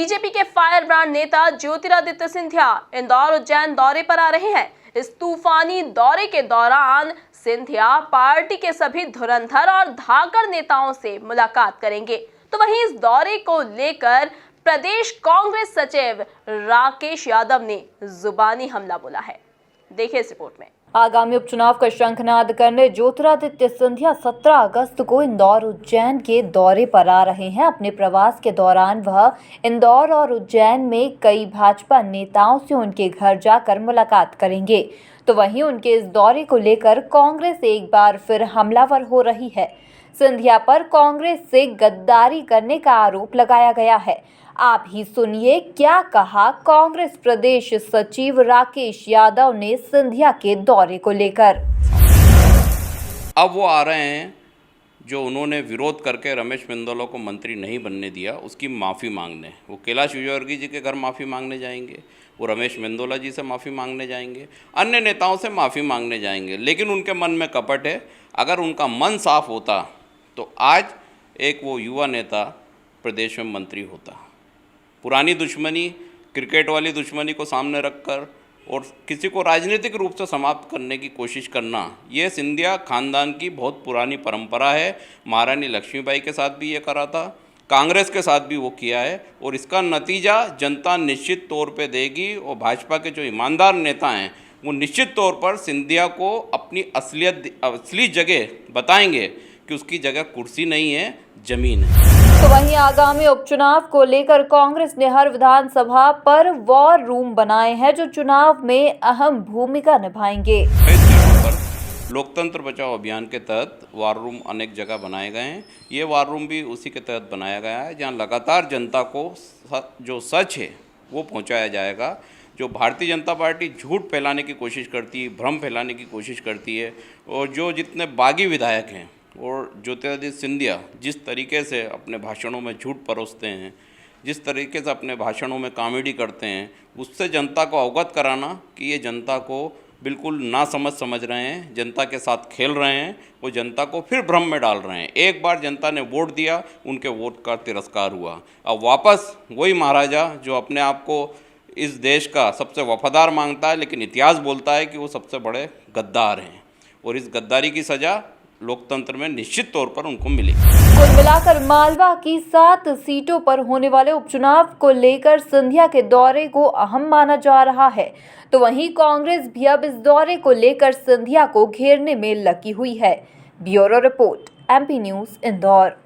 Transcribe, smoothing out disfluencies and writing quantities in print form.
BJP के fire brand नेता ज्योतिरादित्य सिंधिया इंदौर उज्जैन दौरे पर आ रहे हैं। इस तूफानी दौरे के दौरान सिंधिया पार्टी के सभी धुरंधर और धाकड़ नेताओं से मुलाकात करेंगे। तो वहीं इस दौरे को लेकर प्रदेश कांग्रेस सचिव राकेश यादव ने जुबानी हमला बोला है। देखिए इस रिपोर्ट में। आगामी उपचुनाव का शंखनाद करने ज्योतिरादित्य सिंधिया 17 अगस्त को इंदौर उज्जैन के दौरे पर आ रहे हैं। अपने प्रवास के दौरान वह इंदौर और उज्जैन में कई भाजपा नेताओं से उनके घर जाकर मुलाकात करेंगे। तो वहीं उनके इस दौरे को लेकर कांग्रेस एक बार फिर हमलावर हो रही है। सिंधिया पर कांग्रेस से गद्दारी करने का आरोप लगाया गया है। आप ही सुनिए क्या कहा कांग्रेस प्रदेश सचिव राकेश यादव ने सिंधिया के दौरे को लेकर। अब वो आ रहे हैं जो उन्होंने विरोध करके रमेश मेंदोला को मंत्री नहीं बनने दिया, उसकी माफ़ी मांगने। वो कैलाश विजयवर्गीय जी के घर माफ़ी मांगने जाएंगे, वो रमेश मेंदोला जी से माफ़ी मांगने जाएंगे, अन्य नेताओं से माफ़ी मांगने जाएंगे। लेकिन उनके मन में कपट है। अगर उनका मन साफ होता तो आज एक वो युवा नेता प्रदेश में मंत्री होता। पुरानी दुश्मनी, क्रिकेट वाली दुश्मनी को सामने रखकर और किसी को राजनीतिक रूप से समाप्त करने की कोशिश करना, ये सिंधिया खानदान की बहुत पुरानी परंपरा है। महारानी लक्ष्मीबाई के साथ भी ये करा था, कांग्रेस के साथ भी वो किया है और इसका नतीजा जनता निश्चित तौर पे देगी। और भाजपा के जो ईमानदार नेता हैं वो निश्चित तौर पर सिंधिया को अपनी असली जगह बताएंगे कि उसकी जगह कुर्सी नहीं है, जमीन है। तो वहीं आगामी उपचुनाव को लेकर कांग्रेस ने हर विधानसभा पर वॉर रूम बनाए हैं जो चुनाव में अहम भूमिका निभाएंगे। पर लोकतंत्र बचाओ अभियान के तहत वॉर रूम अनेक जगह बनाए गए हैं। ये वॉर रूम भी उसी के तहत बनाया गया है जहां लगातार जनता को जो सच है वो पहुंचाया जाएगा। जो भारतीय जनता पार्टी झूठ फैलाने की कोशिश करती है, भ्रम फैलाने की कोशिश करती है और जो जितने बागी विधायक हैं और ज्योतिरादित्य सिंधिया जिस तरीके से अपने भाषणों में झूठ परोसते हैं, जिस तरीके से अपने भाषणों में कॉमेडी करते हैं, उससे जनता को अवगत कराना कि ये जनता को बिल्कुल नासमझ समझ रहे हैं, जनता के साथ खेल रहे हैं, वो जनता को फिर भ्रम में डाल रहे हैं। एक बार जनता ने वोट दिया, उनके वोट का तिरस्कार हुआ। अब वापस वही महाराजा जो अपने आप को इस देश का सबसे वफादार मांगता है, लेकिन इतिहास बोलता है कि वो सबसे बड़े गद्दार हैं और इस गद्दारी की सज़ा लोकतंत्र में निश्चित तौर पर उनको मिली। कुल मिलाकर मालवा की 7 सीटों पर होने वाले उपचुनाव को लेकर सिंधिया के दौरे को अहम माना जा रहा है। तो वहीं कांग्रेस भी अब इस दौरे को लेकर सिंधिया को घेरने में लगी हुई है। Bureau report, MP news, Indore.